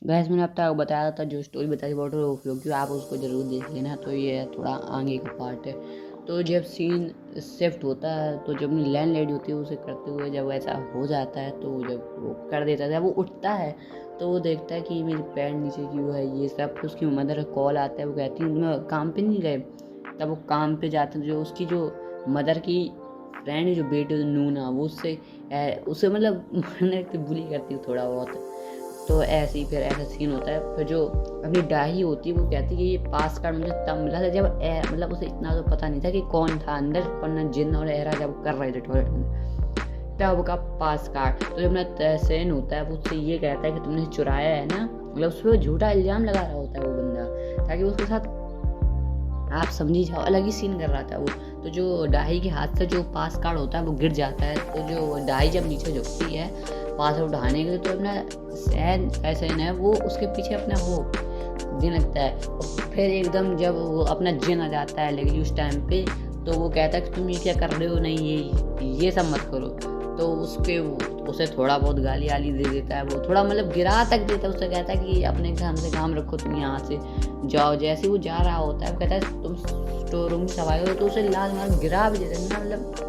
Gas मैंने अब तक बताया था, जो स्टोरी बताई वाटर ओवरफ्लो की, आप उसको ज़रूर देख लेना। तो ये थोड़ा आगे का पार्ट है। तो जब सीन शिफ्ट होता है तो जब अपनी लैंड लेडी होती है उसे करते हुए जब ऐसा हो जाता है, तो जब वो कर देता है, जब वो उठता है तो वो देखता है कि मेरी पैर नीचे क्यों है, ये सब। फिर उसकी मदर का कॉल आता है, वो कहती है मैं काम पे नहीं गए। तब वो काम पे जाते हैं, जो उसकी जो मदर की फ्रेंड जो बेटी नूना, वो उसे मतलब मारने की बुली करती है थोड़ा बहुत। तो ऐसे ही फिर ऐसा सीन होता है। फिर जो अपनी डाही होती है वो कहती है कि ये पास कार्ड मुझे तब मिला था जब मतलब उसे इतना तो पता नहीं था कि कौन था अंदर, वरना जिन और एरा जब कर रहे थे टॉयलेट में, तब का पास कार्ड। तो जब अपना तहसीन होता है वो उससे ये कहता है कि तुमने चुराया है ना, मतलब उस पर झूठा इल्ज़ाम लगा रहा होता है वो बंदा, ताकि उसके साथ आप समझी जाओ, अलग ही सीन कर रहा था वो। तो जो डाही के हाथ से जो पास कार्ड होता है वो गिर जाता है। तो जो डाही जब नीचे झुकती है पास उठाने के लिए, तो अपना सैन है वो उसके पीछे अपना वो जिन लगता है। और फिर एकदम जब वो अपना जिन आ जाता है लेकिन उस टाइम पे, तो वो कहता है कि तुम ये क्या कर रहे हो, नहीं ये सब मत करो। तो उसे थोड़ा बहुत गाली आली दे देता है, वो थोड़ा मतलब गिरा तक देता है। उसे कहता है कि अपने काम से काम रखो, तुम यहाँ से जाओ। जैसे वो जा रहा होता है वो कहता है तुम स्टोर रूम की सफाई हो, तो उसे लाल मार गिरा भी देता है ना, मतलब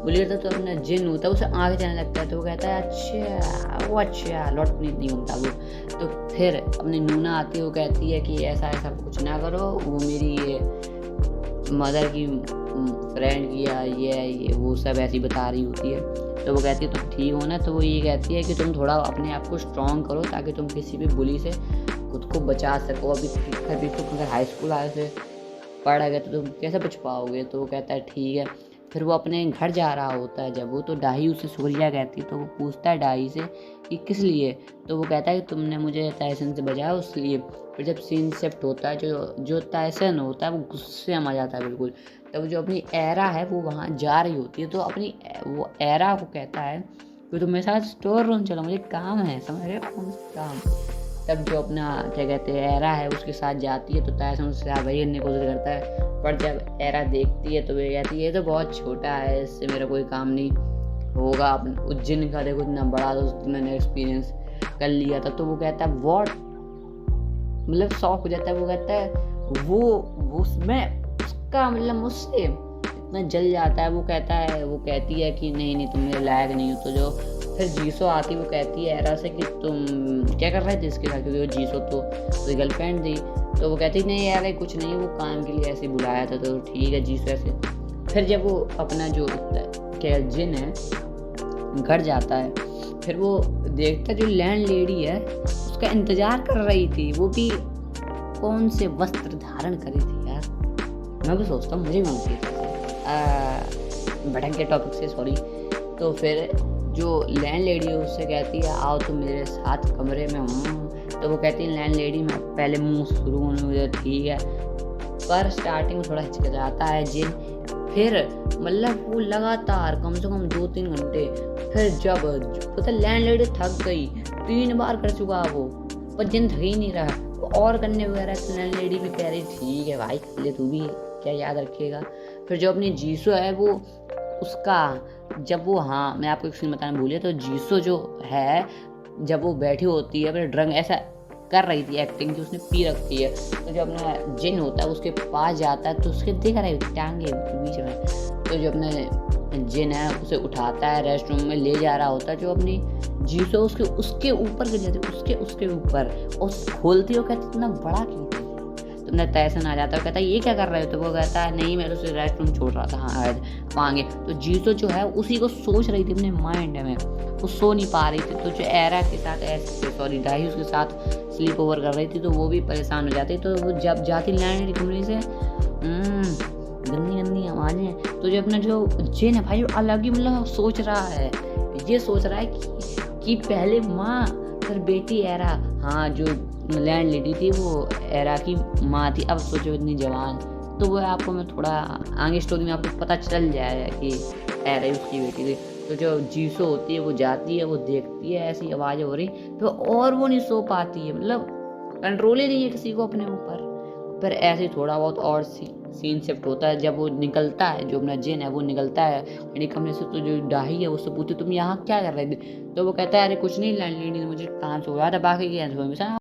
बोलिए तो अपना जिन होता है उसे आगे जाने लगता है। तो वो कहता है अच्छा वो अच्छा लौट नहीं होता वो। तो फिर अपनी नूना आती है, वो कहती है कि ऐसा ऐसा कुछ ना करो, वो मेरी ये मदर की फ्रेंड की या ये वो सब ऐसी बता रही होती है। तो वो कहती है तुम ठीक हो ना। तो वो ये कहती है कि तुम थोड़ा अपने आप को स्ट्रॉन्ग करो ताकि तुम किसी भी बुली से खुद को बचा सको। अभी अगर हाई स्कूल आए से पढ़ गए तो तुम कैसे बच पाओगे। तो वो कहता है ठीक है। फिर वो अपने घर जा रहा होता है जब वो, तो डाही उसे सूर्या कहती है। तो वो पूछता है डाही से कि किस लिए। तो वो कहता है कि तुमने मुझे तहसीन से बचाया उस लिए। फिर जब सीन शिफ्ट होता है, जो जो तहसीन होता है वो गुस्से में आ जाता है बिल्कुल। तब जो अपनी एरा है वो वहाँ जा रही होती है, तो अपनी वो एरा को कहता है कि तुम मेरे साथ स्टोर रूम चलो, मुझे काम है, समझ रहे हो कौन सा काम। तब जो अपना क्या कहते हैं एरा है उसके साथ जाती है, तो तहसीन उससे वही करने की कोशिश करता है। पर जब एरा देखती है तो वे कहती है ये तो बहुत छोटा है, इससे मेरा कोई काम नहीं होगा। उज्जैन का देखो इतना बड़ा, तो मैंने एक्सपीरियंस कर लिया था। तो वो कहता है वॉट, मतलब शौक हो जाता है। वो कहता है वो उसमें उसका मतलब मुझसे इतना जल जाता है। वो कहती है कि नहीं नहीं तुम मेरे लायक नहीं हो। तो जो फिर जीसो आती वो कहती है एरा से कि तुम क्या कर रहे थे इसके साथ, क्योंकि वो जीसो तो गर्लफ्रेंड थी। तो वो कहती नहीं यार कुछ नहीं, वो काम के लिए ऐसे बुलाया था। तो ठीक है जीसो ऐसे। फिर जब वो अपना जो क्या जिन है घर जाता है, फिर वो देखता जो लैंड लेडी है उसका इंतजार कर रही थी, वो भी कौन से वस्त्र धारण करी थी यार। मैं भी सोचता हूँ मुझे भी होती भटक के टॉपिक से, सॉरी। तो फिर जो लैंड लेडी है उससे कहती है आओ तुम मेरे साथ कमरे में हूँ। तो वो कहती है लैंड लेडी मैं पहले मुँह शुरू होने, ठीक है। पर स्टार्टिंग में थोड़ा हिचकिचाता है जिन। फिर मतलब वो लगातार कम से कम 2-3 घंटे। फिर जब पता लैंड लेडी थक गई, 3 बार कर चुका वो, पर जिन थक ही नहीं रहा। वो और करने वगैरह तो लैंड लेडी भी कह रही ठीक है भाई कर ले तू भी, क्या याद रखेगा। फिर जो अपनी जीसो है वो उसका जब वो, हाँ मैं आपको एक सीन बताना भूलिया। तो जीसो जो है जब वो बैठी होती है अपने ड्रंक ऐसा कर रही थी एक्टिंग कि उसने पी रखी है। तो जो अपना जिन होता है उसके पास जाता है, तो उसके दिख रही टांगे बीच में। तो जो अपने जिन है उसे उठाता है, रेस्ट रूम में ले जा रहा होता है। जो अपनी जीसो उसके ऊपर गिर जाती है, उसके ऊपर, और खोलती है। वो कहती इतना बड़ा क्यों। तुमने तहसीन आ जाता है, कहता है ये क्या कर रहे हो। तो वो कहता है नहीं मैं तो उसे रेस्ट रूम छोड़ रहा था, हाँ मांगे। तो जीसो जो है उसी को सोच रही थी अपने माइंड में, वो सो नहीं पा रही थी। तो जो एरा के साथ सॉरी डाही उसके साथ स्लीप ओवर कर रही थी, तो वो भी परेशान हो जाती। तो वो जब जाती लैंड कमरे से गंदी गंदी आवाज़ें। तो जो अपना जो जिन है भाई अलग ही मतलब सोच रहा है, ये सोच रहा है कि पहले माँ फिर बेटी एरा, हाँ जो लैंड लेडी थी वो एरा की माँ थी, अब सोचो इतनी जवान। तो वो आपको मैं थोड़ा आगे स्टोरी में आपको पता चल जाएगा कि एरा उसकी बेटी थी। तो जो जीसो होती है वो जाती है, वो देखती है ऐसी आवाज़ हो रही, तो और वो नहीं सो पाती है, मतलब कंट्रोल ही नहीं है किसी को अपने ऊपर। फिर ऐसे ही थोड़ा बहुत और सीन शिफ्ट होता है। जब वो निकलता है, जो अपना जिन है वो निकलता है यानी कमरे से, तो जो डाही है उससे पूछती तुम यहाँ क्या कर रहे थे। तो वो कहता है अरे कुछ नहीं लैंड लेडी ने मुझे काम से हुआ था, बाकी क्या